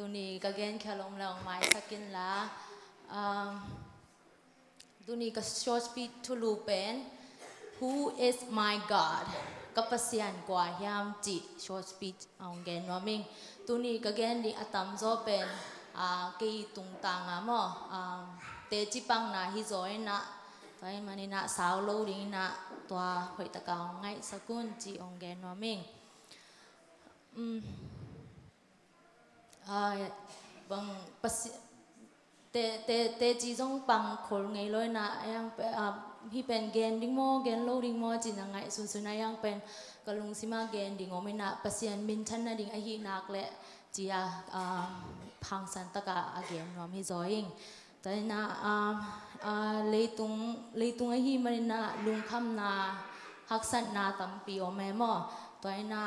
ตุนีก็เกณฑ์แค่ลงแล้วไม่สักกินละตุนีก็ short speech ทุลูเป็น Who is my God ก็ประเสียนกว่ายามจิ short speech เอาเกณฑ์ว่ามิงตุนีก็เกณฑ์ดีอัตมโซเป็นกีตุงตังอ่ะมั้งเตจิปังนะฮิโซเอนะตัวเองมันนี่นะสาวโลดีนะตัวหอยตะกาวไงสกุลจีองเกณฑ์ว่ามิงบางปัสเตจีจงปังคนไงเลยนะยังพี่เป็นเกณฑ์ดิ้งโมเกณฑ์โลดิ้งโมจีนังไงสุนๆนะยังเป็นกะลุงซิมาเกณฑ์ดิ้งโมไม่นะปัสยันมินชันนะดิ้งไอฮีนักเละจีพังสันตะกะอาเกณฑ์รวมให้จอยแต่นะเลยตุงไอฮีมันนะลุงคำนาฮักสันนาตั้มปีโอแม่หมอตัวน่ะ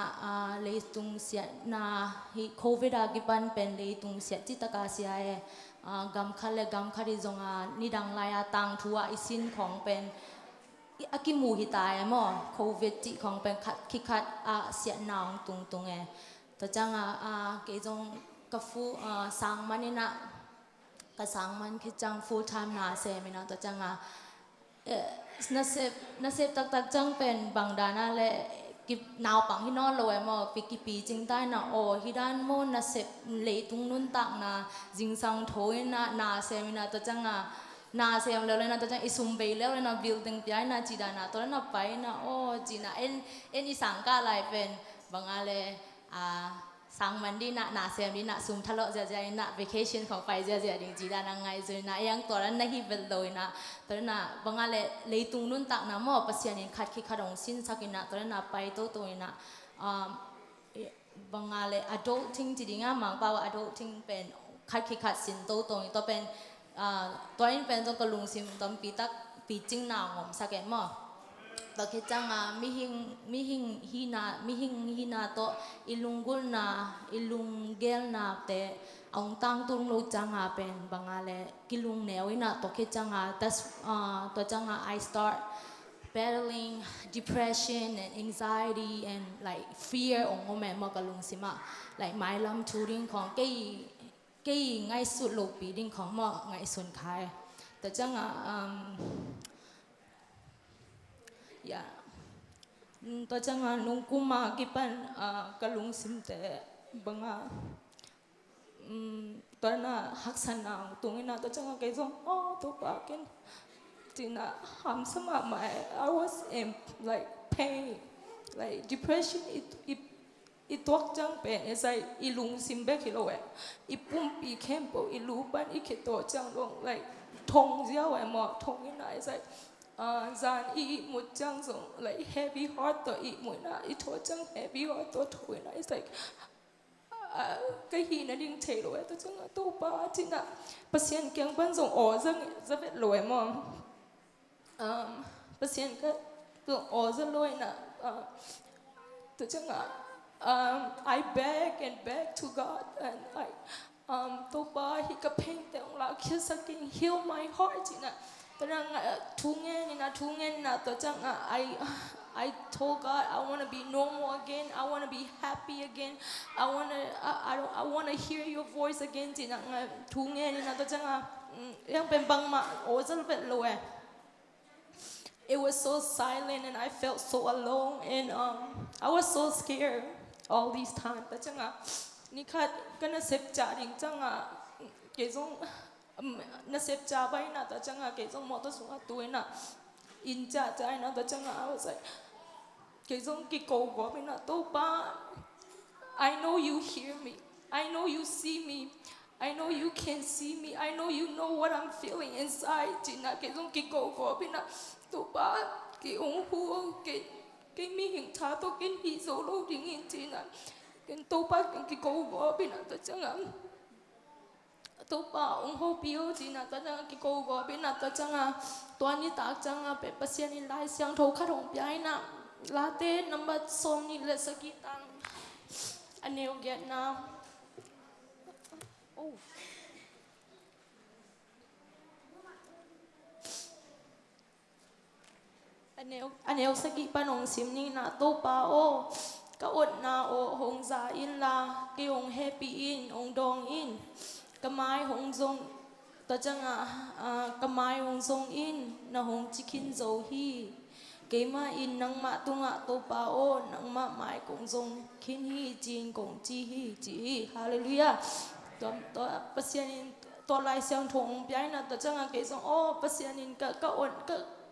เลยตุงเสียน่ะฮีโควิดอากิปันเป็นเลยตุงเสียจิตกาเสียกำคัดและกำคัดที่จงนิดังลายตังทัวอิสินของเป็นอากิมูฮิตายมั้งโควิดจิของเป็นคิดเสียนาวตุงแต่จังเกจงกฟูสังมันนี่นะก็สังมันคิดจัง full time นาเซมินะแต่จังนาเซตักจังเป็นบางดานะและกิบนาวปังที่นอนลอยมาปีกี่ปีจริงได้นะโอ้ฮิดานโมนาเสพเละตุงนุ่นตักนะจิงสังโถยนะนาเซมินะตัวจังนาเซมแล้วเลยนะตัวจังอิสุมเบลแล้วเลยนะบิลดิ้งพี่นะจีดานะตัวนั้นไปนะโอ้จีนะเอ็นอีสังกาลายเป็นบางอะไรสังมันดีนะนาเซมดีนะซุมทะเลาะเจียนะ vacation ของไปเจียดิ้งจีดานังไงจีนะยังตัวนั้นนะฮิเวลเลยนะตัวนั้นบางอะไรเลยตุงนุ่นตักนะมั่วปัสยานินคัดองสินสักินะตัวนั้นไปตัวนะบางอะไร adulting จีดิ้งมังเปล่า adulting เป็นคัดสินตัวตัวเป็นตัวนี้เป็นตัวกลุงสิมตัวปีจิงนาวงสักแก่มั่วตัวคิดจังมิหิงฮีนาโตอิลุงกุลนาอิลุงเกลนาเตองตังตุงลูจังเป็นบางอะไรกิลุงเนวินาตัวคิดจังตัวจังI start battling depression and anxiety and like fear องค์แม่มากลุงสิมา like หมายลำทูริงของกี่ไงสุดโลปีดิ้งของมอไงส่วนขายแต่จังyaตัวจังลุงกุมากิปันกะลุงสิมแต่บังตัวน่ะฮักษณาตรงนี้นะตัวจังเกยจงตัวปากินจีน่ะหามสมาไม่ I was in like pain like depression itตัวจังเป็นไอ้อีลุงสิมเบกิโลเออีปุ่มปีเข้มโปอีลูปันอีเขตตัวจังลง like ทงเจ้าไอ้หมอทงนี่นะไอ้จานอีหมดจังส่ง like heavy heart ตัวอีหมดนะอีทัวจัง heavy heart ตัวถอยนะ it's like ก็ฮีนะดิ้งเทลอยตัวจังตัวป้าจีน่ะเปอร์เซ็นต์เกี่ยงปันส่งจะเป็นรวยมั้งเปอร์เซ็นต์ก็ตัวจะรวยนะตัวจังI beg to God and like ตัวป้าฮีก็เพ่งแต่องเราคิดสักที heal my heart จีน่ะตัวนั้นทุ่งเงินนะตัวจังI told God I want to be normal again I want to be happy again I want to hear your voice again จีน่ะทุ่งเงินนะตัวจังยังเป็นบางมาจะเป็นรวย It was so silent and I felt so alone and I was so scared all these time แต่จังนี่ค่ะก็น่าเสพจ่าจริงจังเกี่ยงน่าเสพจ่าไปนะแต่จังเกี่ยงมอเตอร์สูงตัวน่ะอินจ่าใจนะแต่จังI was like เกี่ยงกี่โกกไปนะตัวป้า I know you hear me I know you see me I know you can see me I know you know what I'm feeling inside จีน่ะเกี่ยงกี่โกไปนะตัวป้าเกี่ยงหัวเกี่ยงมีหิ่งชาตัวกินหิโซโลดิ้งจีน่ะเกี่ยงตัวป้าเกี่ยงกี่โกไปนะแต่จังตัวป้าองค์พ่อพิโอจีน่ะตัวจังกี่โกเป็นน่ะตัวจังตัวนี้ตากจังเป็นปัสยานิลายเสียงโทขัดหงพี่ไอ้น่ะลาเต้นัมบัดสมนี่เลสกิตังอันนี้โอเคนะโอ้อันนี้โอสกิปานองซิมนี่น่ะตัวป้าโอ้ ก็อดนาโอหงซาอินลากิองแฮปปี้อินองดองอินก็ไม้หงซงตัวจังก็ไม้หงซงอินนะหงจิคินโซฮีเกมาอินนังมาตุงะโตปาโอนังมาไม้กงซงคินฮีจีนกงจีฮีจีฮาเลลูยาตัวปัสยานินตัวลายเสียงทงพี่ไอ้น่ะตัวจังเกซงโอ้ปัสยานินก็อด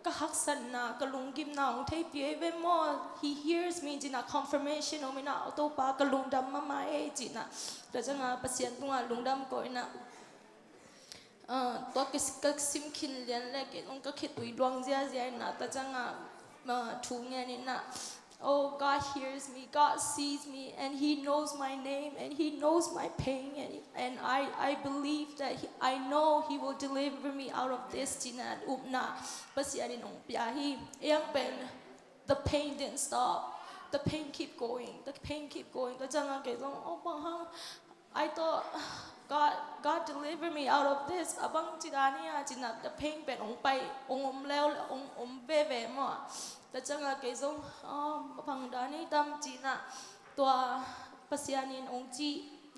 ก็ฮักสันนะก็ลุงกิมนาของเทปพี่เวมอ he hears me จีน่ะ confirmation โอมิน่ะโตปาก็ลุงดำมาเอจีน่ะตัวจังปัสยานตุงะลุงดำก็อิน่ะตัวก็ซิมคินเลียนเล็กองก็คิดตุยดวงเสียน่ะตัวจังทุกเงี้ยนี่น่ะ Oh, God hears me, God sees me, and He knows my name, and He knows my pain, and I believe that I know He will deliver me out of this. Jinan upna, pasiani nong piahi. Yang pen, the pain didn't stop. The pain keep going. The pain keep going. The jangan kesong, oh bang, I thought God deliver me out of this. Abang jidania jinan the pain pen ong pai ong leo ong beve mo. แต่จังเกยงพังดานี่ตามจีน่ะตัวปัสยานินองจี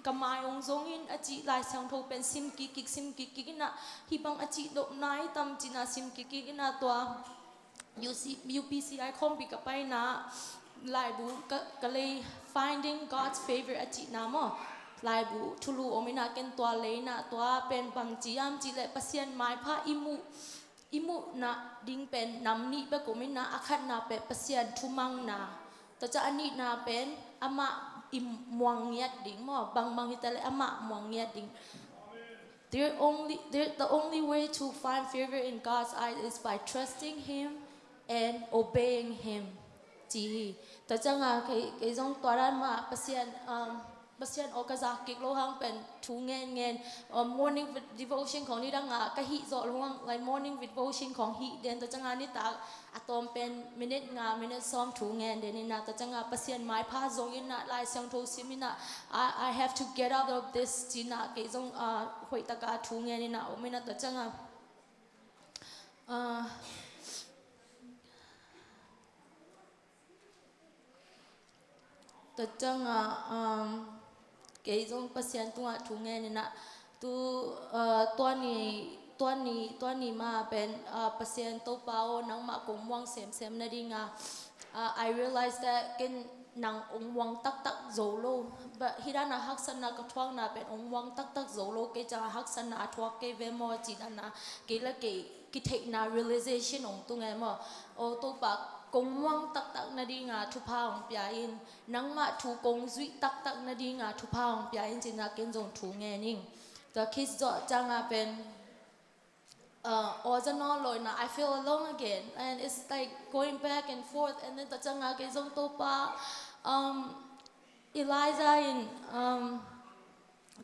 กำไมองซงอินอจีลายเสียงโทเป็นซิมกิกน่ะที่บางอจีดอกไนตามจีน่ะซิมกิกน่ะตัว UPCI คอมปีกับไปนะลายบูก็เลย finding God's favor อจีน่ะมั้งลายบูทุลูโอมินาเกนตัวเลยน่ะตัวเป็นบางจียามจีเลยปัสยานไม้ผ้าอิมุนะดิ้งเป็นนำนี้เปกุมินะอาคันนาเป็นเปเซียนทุมังนาแต่จะอันนี้นาเป็นอามาอิมมวงเงียดดิ้งมั้งบางฮิตาเลอามามวงเงียดดิ้ง the only way to find favor in God's eyes is by trusting Him and obeying Him จีแต่จะงาเคยจงตัวนั้นมาเปเซียนปัสยานโอกาสกิกโลหังเป็นทูเงินmorning devotion ของนี่ดังก็ฮิโซลง like morning devotion ของฮิเดนตัวจังนี้ตาอะตอมเป็นminute ซ้อมทูเงินเดนี่นะตัวจังปัสยานไม้พาซงยินนะลายเสียงโทซิมินะ I have to get out of this จีน่ะเกยจงหวยตะกาทูเงินนี่นะโอมินะตัวจังตัวจังเกยจงปัสยานตัวทุงเงินนี่นะตัวนี้มาเป็นปัสยานตัวเปล่านังมากงวงเสมนั่นดีงา I realized that กันนังองวงตักโซโลแบบฮิดานาฮักษณะกระทวงนาเป็นองวงตักโซโลเกจะฮักษณะทวกเกเวมอจีนันนะเกละเกกิเทนา realization องตุงไงมอโอตัวปากกงวังตักนาดีงาทุพาของปยาอินนังมาถูกงซุยตักนาดีงาทุพาของปยาอินจินาเกนจงถูเงนิงแต่คิดจะจังเป็นอจะนอนลอยนะ I feel alone again and it's like going back and forth and then แต่จังเกนจงตัวปาElijah in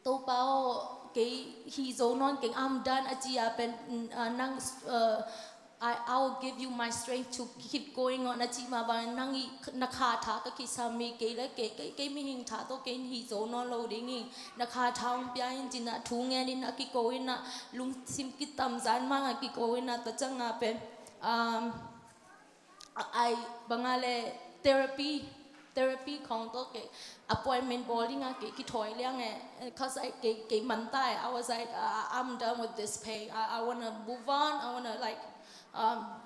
ตัวปาเกฮีโซนอนเก่งI'm done อาจีเป็นนั่งI will give you my strength to keep going on อาจีมาบางนั่งนักขาท้าก็คิดสามีเกลเกมีหิงท้าตัวเกฮีโซนอนโลดิ้งนักขาท้าองปยาอินจินะทูเงินนี่นะกิโกอินะลุงซิมกิตามจานมากกิโกอินะแต่จังเป็นบางอะไร therapy ของตัวเก appointment boarding กิถอยเรื่องไง cause I เกมันตาย I was like I'm done with this pain I wanna move on I wanna like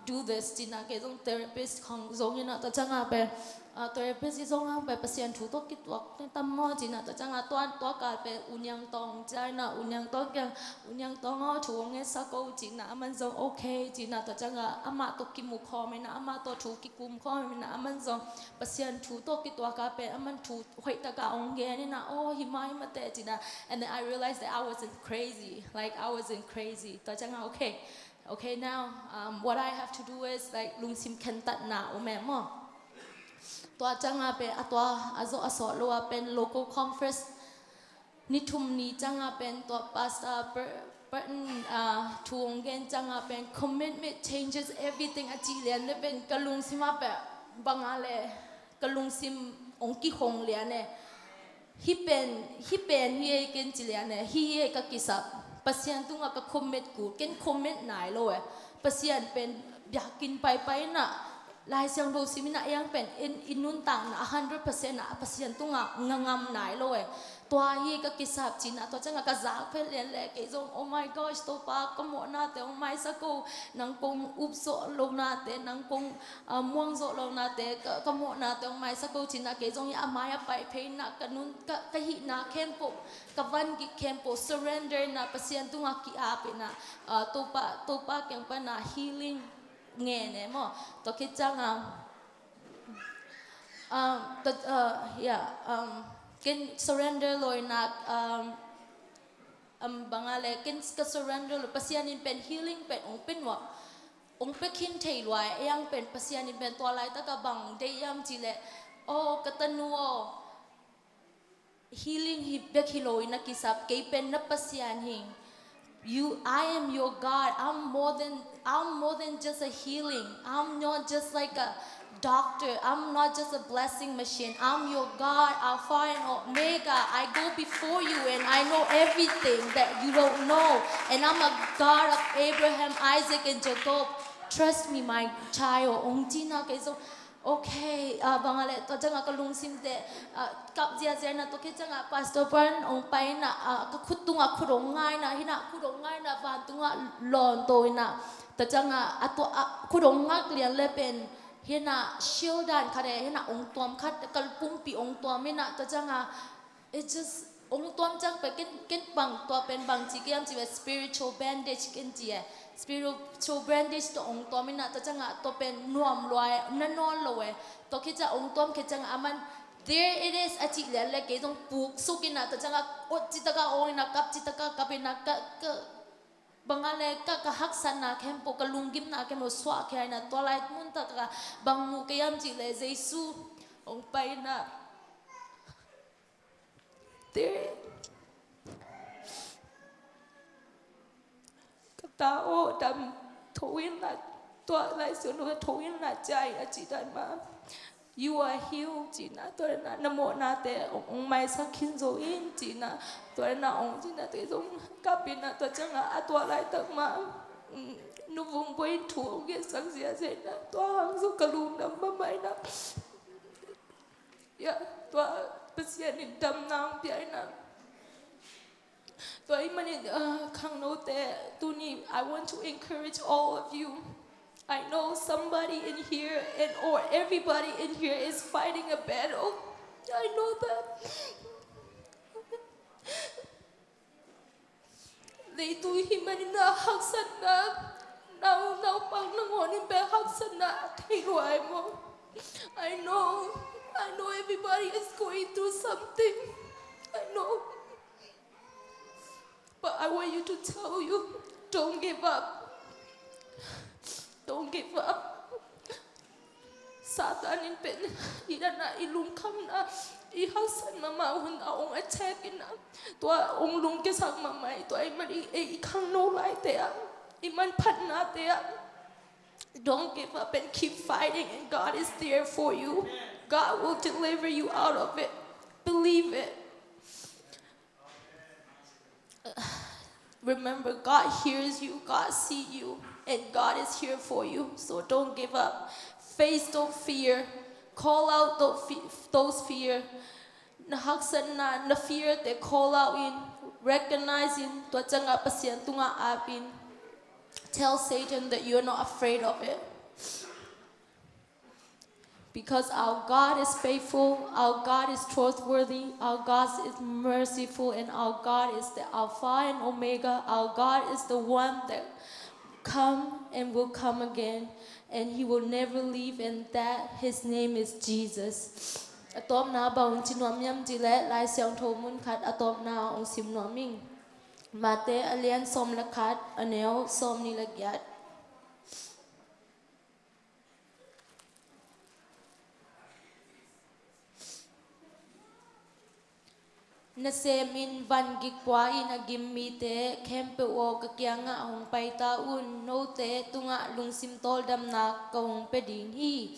do this จีน่าเกจง therapist ของจงนี่นะแต่จังเป็นtherapist ที่จงเป็นเปอร์เซ็นต์ถูกตัวกิตัวตั้มมอจีน่าแต่จังตัวการเป็นอุญยังตองใจนะอุญยังตองกันอุญยังตองถูกเงี้ยสักกูจีน่ามันจงโอเคจีน่าแต่จังอามาตัวกิมุขอไม่นะอามาตัวถูกกิกุมขอไม่นะมันจงเปอร์เซ็นต์ถูกตัวกิตัวการเป็นมันถูกหวยตะกาองเงี้ยนี่นะโอ้หิมะหิมะเตจีน่า and then I realized that I wasn't crazy like I wasn't crazy แต่จังโอเคOkay, now what I have to do is like ลุงซิมเคนตัดหนาโอแม่หมอตัวจังเป็นตัวอาสอลัวเป็น local conference นิทุมนี้จังเป็นตัว pastor ทวงเงินจังเป็น commitment changes everything อาจีเลียนได้เป็นกะลุงซิมาแบบบางอะไรกะลุงซิมองค์กิคงเลียนเนี่ยฮิเป็นฮีเกินจีเลียนเนี่ยฮีกะกิสับปัสยานตุงก็คอมเมนต์กูเกินคอมเมนต์ไหนเลยปัสยานเป็นอยากกินไปน่ะ ลายเสียงดูสิมินะยังเป็นอินนุนต่างนะ100%นะปัสยันตุงะงามไหนเลยตัวฮีก็กิสับจีนะตัวจังก็จากเพลเลียนเล็กอีจง oh my gosh ตัวปากก็หมดนาเตอ oh my สักกูนังกงอุบโซลงนาเตนังกงม่วงโซลงนาเตก็หมดนาเตอ oh my สักกูจีนะเกจงยามายไปเพยนะกันนุนก็หินะเข้มปุกับวันกิเข้มปุ surrender นะปัสยันตุงะกิอาเปนะตัวปากยังเป็นนะ healingเงี้ยเนี่ยมั้งตัวคิดจังตัวกิน surrender เลยนะบางอะไรกินก็ surrender เลยปัสยานินเป็น healing เป็นองค์เป็นว่าองค์เป็นคินเทลไว้ยังเป็นปัสยานินเป็นตัวอะไรตะกับบังได้ยามจีเล่โอ้กตันวัว healing ฮิบเบกฮิโลอินักกิสับเกยเป็นนับปัสยานิงI am your God. I'm more than just a healing. I'm not just like a doctor. I'm not just a blessing machine. I'm your God, Alpha and Omega. I go before you and I know everything that you don't know. And I'm a God of Abraham, Isaac, and Jacob. Trust me, my child. Okay, bangale to janga kalung simte kap jia jia na to ke janga pastor pan ong pai na ka khutunga khurong na hina khurong na ban tunga lon to na to janga ato khurong klian le pen hina shildan khare hina ong tom khat kal pum pi ong tom na to janga it just ong tom jang pe ken bang to pen bang chi kiam chi spiritual bandage ken ji spiritual bandage to ong tom na to janga to pen nuam loi na non loe to ke ja ong tom ke janga aman there it is a chi le ke jong puk sukina to janga o chi ta ka ong na kap chi ta ka kapina ka bangale ka haksan na kempo ka lunggim na kemo swa kaya na to light mun ta ka bangmu kayam chi le jesu ong pai na there tao đâm thối là tôi lại sửa đổi thối là chạy ở chỉ đơn mà you are healed chỉ là tôi là nam mô na te ông mai sắc kinh rồi chỉ là tôi là ông chỉ là tôi dùng các bên là tôi chẳng là tôi lại tự mà nó vùng với thủ cái sáng dễ dễ là tôi hàng số cả luôn đâm ba mấy năm ya tôi bác sĩ nên đâm nam vậy nè I want to encourage all of you. I know somebody in here or everybody in here is fighting a battle. I know that. They do him in the haksana. Now pang nangon in be haksana. I know everybody is going through something. I know. But I want you to tell you, don't give up. Don't give up. Satan in pen, idana ilung kam na, ihasan mama hun aong attack na. Tua ong lung kesak mama ito ay mali ikang no lai tea, iman pat na tea. Don't give up and keep fighting, and God is there for you. God will deliver you out of it. Believe it. Remember, God hears you, God sees you, and God is here for you. So don't give up. Face those fear. Call out those fear. The fear they call out in. Recognizing. Tell Satan that you're not afraid of it. Because our God is faithful, our God is trustworthy, our God is merciful, and our God is the Alpha and Omega. Our God is the one that come and will come again, and He will never leave, and that His name is Jesus. Atom na ba ong chinuam yam jile lai siang tho mun khat atom na ong sim nuaming mate alian som la khat aneo som ni la gyat na semin van gikwa in agimmi te kempe o kakyanga hong paita un no te tunga lungsim tol dam na kong peding hi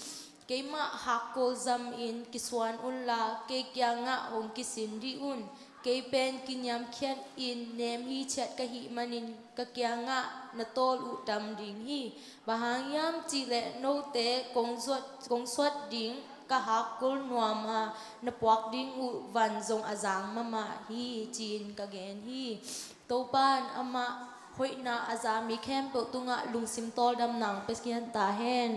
keima hakol zam in kiswan un la ke kyanga hong kisindi un ke pen kinyam khian in nem hi chat ka hi manin ka kyanga na tol u dam ding hi bahang yam chi le no te kong swat ding ka hakul nuam ha na puak ding u van zong azang mama hi chin ka gen hi topan ama hoi na azami khem pe tunga lungsim tol dam nang peskian ta hen